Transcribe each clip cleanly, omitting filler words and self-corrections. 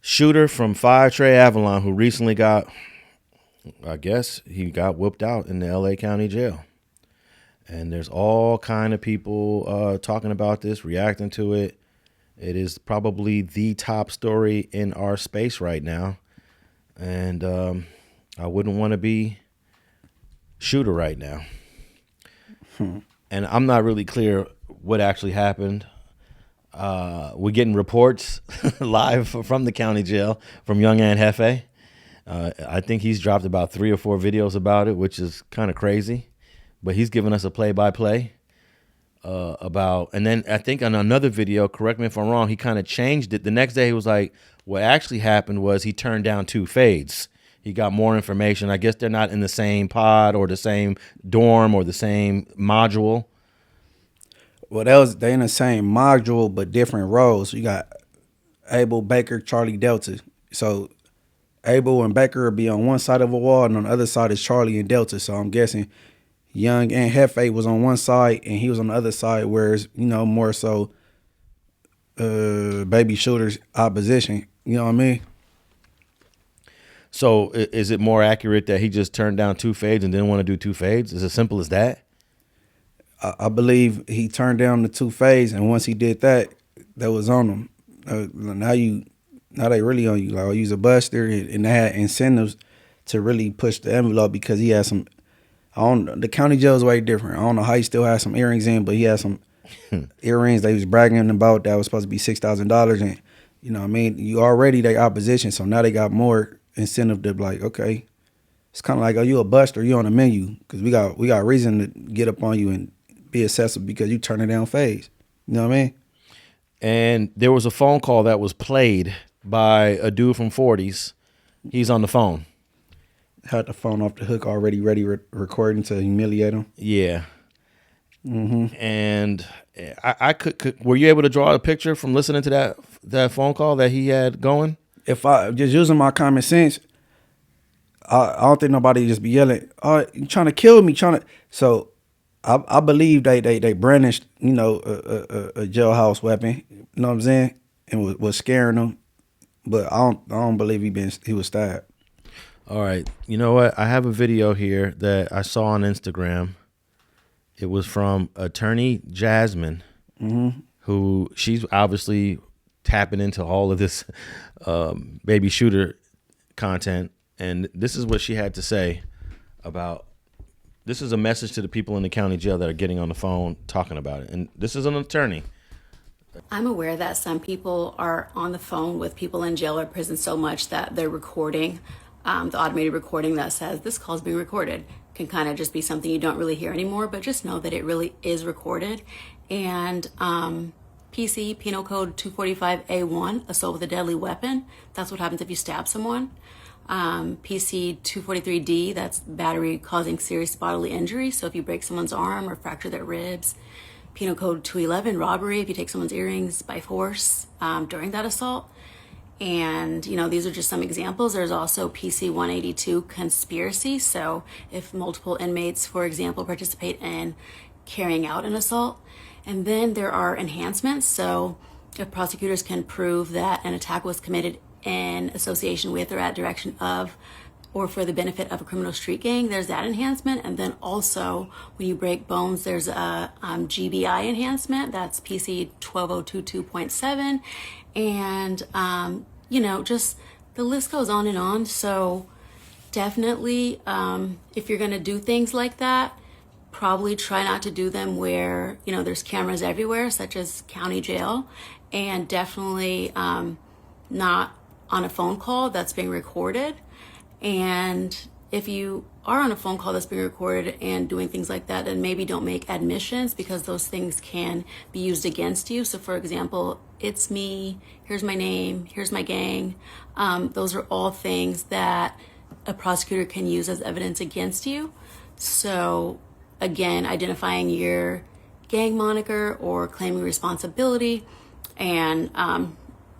shooter from 5 Trey Avalon who recently got, I guess he got whooped out in the LA County Jail. And there's all kind of people talking about this, reacting to it. It is probably the top story in our space right now. And I wouldn't want to be shooter right now. And I'm not really clear what actually happened. We're getting reports live from the county jail from Young and Hefe. I think he's dropped about 3 or 4 videos about it, which is kind of crazy. But he's giving us a play-by-play about, and then I think on another video, correct me if I'm wrong, he kind of changed it. The next day he was like, what actually happened was he turned down 2 fades. He got more information. I guess they're not in the same pod or the same dorm or the same module. Well, they in the same module but different roles. You got Abel, Baker, Charlie, Delta. So Abel and Baker will be on one side of a wall, and on the other side is Charlie and Delta. So I'm guessing Young and Hefe was on one side, and he was on the other side, whereas, more so baby shooter's opposition. You know what I mean? So is it more accurate that he just turned down 2 fades and didn't want to do 2 fades? Is it as simple as that? I believe he turned down the 2 fades, and once he did that, that was on him. Now they really on you. Like, use a buster, and they had incentives to really push the envelope because he had some. The county jail is way different. I don't know how he still has some earrings in, but he had some earrings that he was bragging about that was supposed to be $6,000, and you know what I mean. You already they opposition, so now they got more incentive to be like, okay, it's kind of like, oh, you a buster, you on the menu because we got reason to get up on you and be accessible because you turning down phase. You know what I mean? And there was a phone call that was played by a dude from 40s. He's on the phone. Had the phone off the hook already ready recording to humiliate him. Yeah. Mm-hmm. And I could were you able to draw a picture from listening to that phone call that he had going? If I just using my common sense, I don't think nobody just be yelling, "Oh, you trying to kill me?" So I believe they brandished, a jailhouse weapon. You know what I'm saying? And was scaring them. But I don't believe he was stabbed. All right. You know what? I have a video here that I saw on Instagram. It was from attorney Jasmine, who she's obviously tapping into all of this baby shooter content. And this is what she had to say about, this is a message to the people in the county jail that are getting on the phone talking about it. And this is an attorney. I'm aware that some people are on the phone with people in jail or prison so much that they're recording. The automated recording that says this call is being recorded can kind of just be something you don't really hear anymore, but just know that it really is recorded. And PC, Penal Code 245A1, assault with a deadly weapon, that's what happens if you stab someone. PC 243D, that's battery causing serious bodily injury. So if you break someone's arm or fracture their ribs. Penal Code 211, robbery, if you take someone's earrings by force during that assault. And, these are just some examples. There's also PC 182, conspiracy. So if multiple inmates, for example, participate in carrying out an assault. And then there are enhancements. So if prosecutors can prove that an attack was committed in association with or at direction of or for the benefit of a criminal street gang, there's that enhancement. And then also when you break bones, there's a GBI enhancement. That's PC 12022.7. And, just the list goes on and on. So definitely, if you're going to do things like that, probably try not to do them where, there's cameras everywhere, such as county jail, and definitely not on a phone call that's being recorded. And if you are on a phone call that's being recorded and doing things like that, then maybe don't make admissions because those things can be used against you. So for example, it's me, here's my name, here's my gang. Those are all things that a prosecutor can use as evidence against you. So again, identifying your gang moniker or claiming responsibility and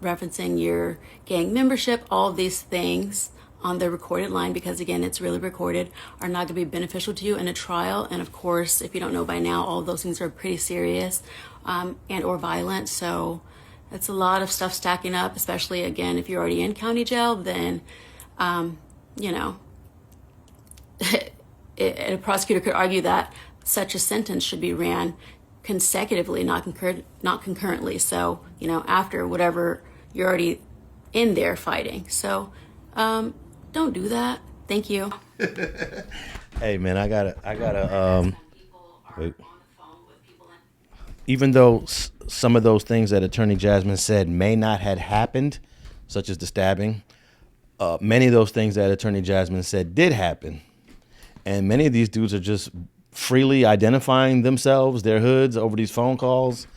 referencing your gang membership, all of these things on the recorded line, because again, it's really recorded, are not going to be beneficial to you in a trial. And of course, if you don't know by now, all of those things are pretty serious and or violent. So It's a lot of stuff stacking up, especially, again, if you're already in county jail, then, you know, a prosecutor could argue that such a sentence should be ran consecutively, not concurrently. So, you know, after whatever you're already in there fighting. So, don't do that. Thank you. Hey man, I gotta wait. Even though some of those things that Attorney Jasmine said may not have happened, such as the stabbing, many of those things that Attorney Jasmine said did happen. And many of these dudes are just freely identifying themselves, their hoods, over these phone calls.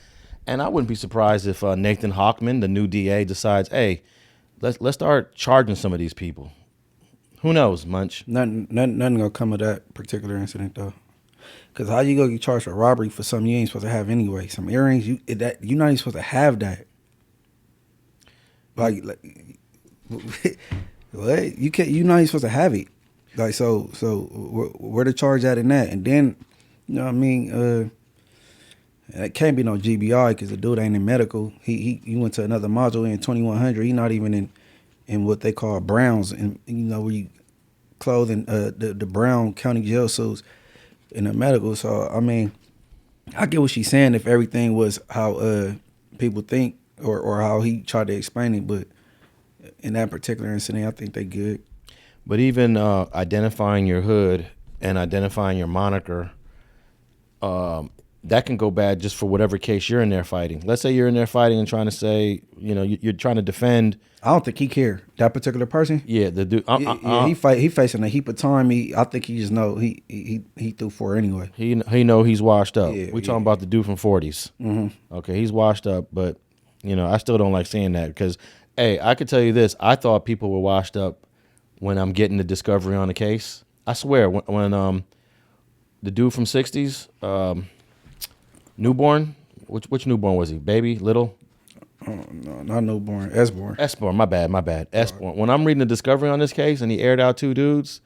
And I wouldn't be surprised if Nathan Hochman, the new DA, decides, hey, let's start charging some of these people. Who knows, Munch? Nothing gonna come of that particular incident though. Cause how you gonna get charged for robbery for something you ain't supposed to have anyway? Some earrings, you're not even supposed to have that. Like what? You can't. You're not even supposed to have it. Like so where the charge at in that? And then, you know what I mean? It can't be no GBI because the dude ain't in medical. He went to another module in 2100. He not even in what they call Browns, and you know where you clothing the Brown County jail suits in the medical. So I mean, I get what she's saying if everything was how people think or how he tried to explain it, but in that particular incident, I think they good. But even identifying your hood and identifying your moniker, that can go bad just for whatever case you're in there fighting. Let's say you're in there fighting and trying to say, you know, you're trying to defend. I don't think he cared. That particular person. Yeah, the dude. He facing a heap of time. I think he just know he threw 4 anyway. He know he's washed up. Yeah, We talking about the dude from 40s. Mm-hmm. Okay, he's washed up, but you know I still don't like saying that because, hey, I could tell you this: I thought people were washed up when I'm getting the discovery on the case. I swear, when the dude from 60s, newborn, which newborn was he? Baby, little? Oh, no, not newborn. S-born. S-born, my bad. S-born. When I'm reading the discovery on this case and he aired out 2 dudes,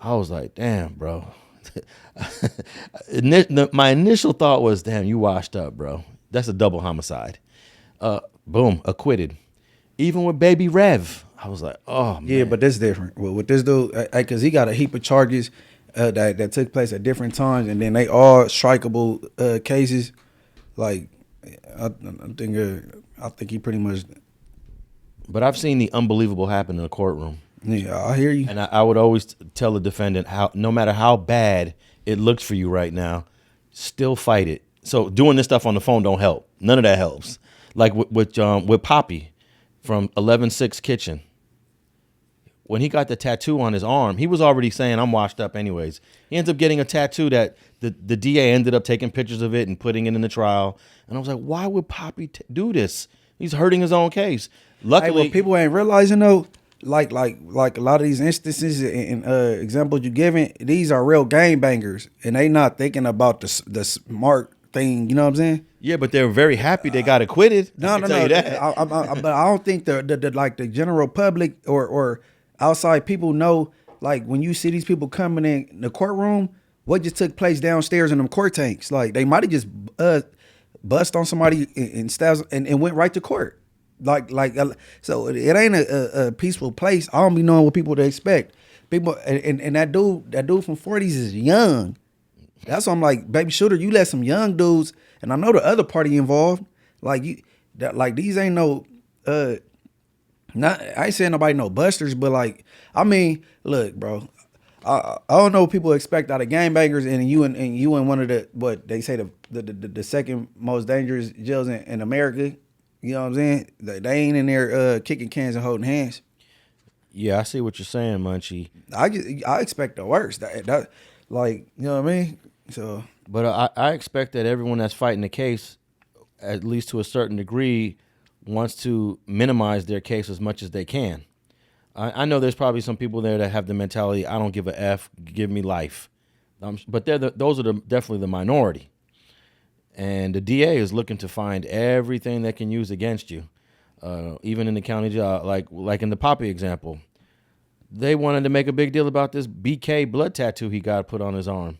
I was like, damn, bro. My initial thought was, damn, you washed up, bro. That's a double homicide. Boom, acquitted. Even with Baby Rev, I was like, oh, man. Yeah, but that's different. Well, with this dude, because he got a heap of charges that took place at different times, and then they all strikeable cases. Like, I think he pretty much. But I've seen the unbelievable happen in the courtroom. Yeah, I hear you. And I would always tell the defendant, no matter how bad it looks for you right now, still fight it. So doing this stuff on the phone don't help. None of that helps. Like with Poppy from 11-6 Kitchen. When he got the tattoo on his arm, he was already saying, I'm washed up anyways. He ends up getting a tattoo that the DA ended up taking pictures of it and putting it in the trial. And I was like, why would Poppy do this? He's hurting his own case. Luckily, what people ain't realizing though, like a lot of these instances and examples you giving, these are real game bangers, and they not thinking about the smart thing. You know what I'm saying? Yeah, but they're very happy they got acquitted. No. But I don't think the general public or outside people know, like when you see these people coming in the courtroom, what just took place downstairs in them court tanks. Like they might have just bust on somebody and stabs and went right to court. So it ain't a peaceful place. I don't be knowing what people to expect. People and that dude from 40s is young. That's why I'm like, baby shooter, you let some young dudes, and I know the other party involved. These ain't no I ain't saying nobody no busters, but like, I mean, look, bro, I don't know what people expect out of gangbangers, and you in one of the, what they say the second most dangerous jails in America. You know what I'm saying? They ain't in there kicking cans and holding hands. Yeah, I see what you're saying, Munchie. I expect the worst. That like, you know what I mean? So, but I expect that everyone that's fighting the case, at least to a certain degree, wants to minimize their case as much as they can. I know there's probably some people there that have the mentality, I don't give a F, give me life. But those are definitely the minority. And the DA is looking to find everything they can use against you, even in the county jail, like in the Poppy example. They wanted to make a big deal about this BK blood tattoo he got put on his arm.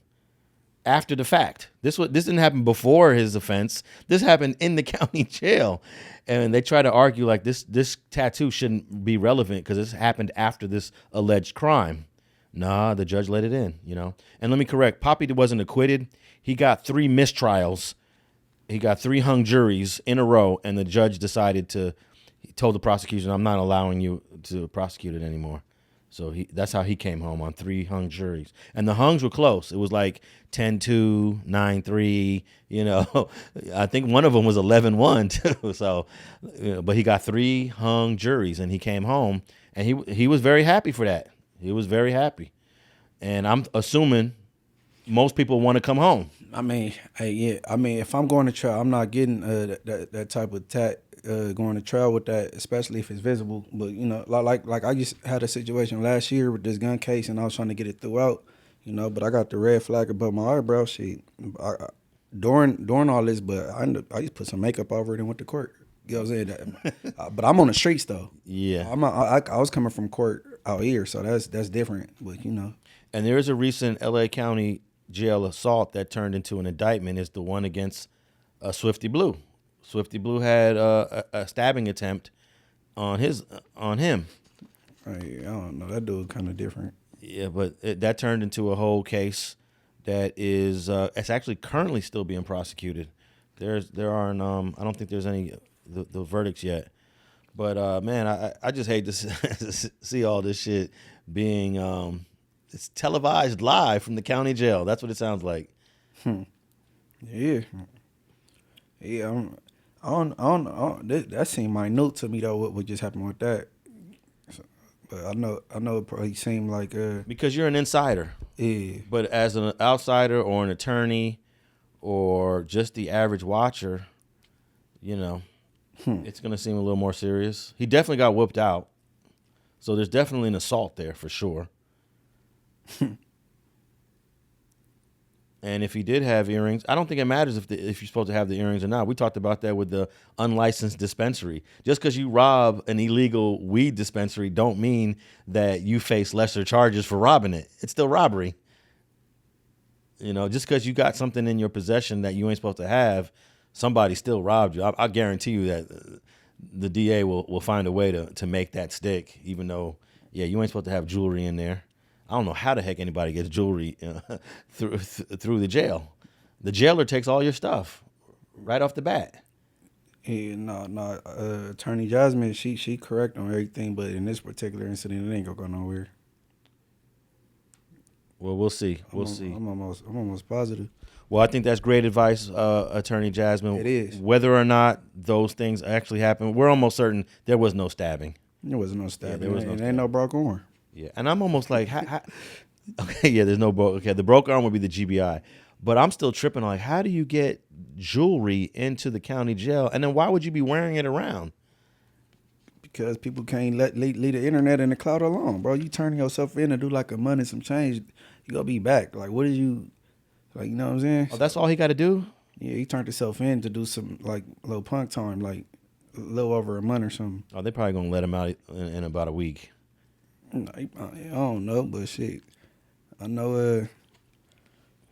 after the fact. This didn't happen before his offense. This happened in the county jail, and they try to argue like this tattoo shouldn't be relevant because this happened after this alleged crime. Nah, the judge let it in, And let me correct, Poppy wasn't acquitted. He got 3 mistrials. He got 3 hung juries in a row, and the judge he told the prosecution, I'm not allowing you to prosecute it anymore. So that's how he came home, on 3 hung juries. And the hungs were close. It was like 10-2, 9-3, I think one of them was 11-1 too. So, but he got 3 hung juries, and he came home, and he was very happy for that. He was very happy. And I'm assuming most people want to come home. I mean, if I'm going to trial, I'm not getting that type of going to trial with that, especially if it's visible. But like I just had a situation last year with this gun case, and I was trying to get it throughout, But I got the red flag above my eyebrow. During all this, but I just put some makeup over it and went to court. You know what I'm saying? But I'm on the streets though. Yeah, I was coming from court out here, so that's different. But And there is a recent L.A. County jail assault that turned into an indictment. Is the one against Swifty Blue. Swifty Blue had a stabbing attempt on him. I don't know. That dude kind of different. Yeah, but that turned into a whole case that is it's actually currently still being prosecuted. There aren't I don't think there's any the verdicts yet. But man, I just hate to see all this shit being it's televised live from the county jail. That's what it sounds like. Yeah. I don't. That seemed minute to me though. What would just happen with that? But I know it probably seemed like because you're an insider. Yeah. But as an outsider or an attorney or just the average watcher, it's gonna seem a little more serious. He definitely got whooped out, so there's definitely an assault there for sure. And if he did have earrings, I don't think it matters if you're supposed to have the earrings or not. We talked about that with the unlicensed dispensary. Just because you rob an illegal weed dispensary don't mean that you face lesser charges for robbing it. It's still robbery. Just because you got something in your possession that you ain't supposed to have, somebody still robbed you. I guarantee you that the DA will find a way to make that stick, even though, you ain't supposed to have jewelry in there. I don't know how the heck anybody gets jewelry through the jail. The jailer takes all your stuff right off the bat. Yeah, no. Attorney Jasmine, she correct on everything, but in this particular incident, it ain't gonna go nowhere. Well, we'll see. We'll see. I'm almost positive. Well, I think that's great advice, Attorney Jasmine. It is. Whether or not those things actually happened, we're almost certain there was no stabbing. There was no stabbing. Yeah, there was no stabbing. Ain't no broke arm. Yeah, and I'm almost like, okay, yeah, there's no broke. Okay, the broke arm would be the GBI, but I'm still tripping on like, how do you get jewelry into the county jail, and then why would you be wearing it around? Because people can't leave the internet and the cloud alone, bro. You turning yourself in to do like a month and some change, you gonna be back. Like, what did you, like, you know what I'm saying? Oh, that's all he got to do? Yeah, he turned himself in to do some like little punk time, like a little over a month or something. Oh, they probably gonna let him out in about a week. I don't know, but shit, I know.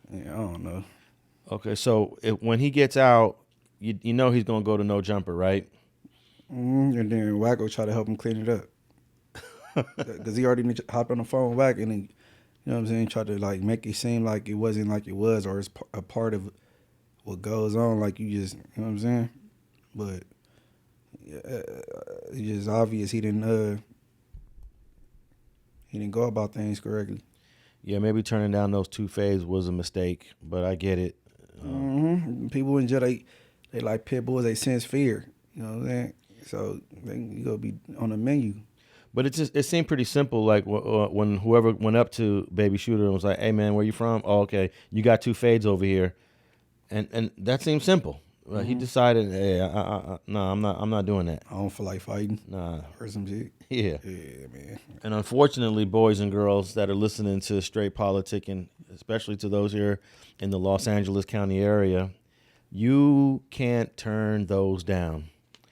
I don't know. Okay, so when he gets out, you know he's gonna go to no jumper, right? And then Wacko try to help him clean it up, because he already hopped on the phone with Wack, and he, you know what I'm saying, tried to like make it seem like it wasn't like it was, or it's a part of what goes on. Like you just, you know what I'm saying, but it's just obvious he didn't go about things correctly. Yeah, maybe turning down those 2 fades was a mistake, but I get it. People in jail, they like pit bulls. They sense fear. You know what I'm saying? So you gonna be on the menu. But it seemed pretty simple. Like when whoever went up to Baby Shooter and was like, "Hey man, where you from?" Oh, okay, you got 2 fades over here, and that seemed simple. He decided, hey, no, I'm not doing that. I don't feel like fighting. Nah, or some shit. Yeah, man. And unfortunately, boys and girls that are listening to Straight Politicking, especially to those here in the Los Angeles County area, you can't turn those down.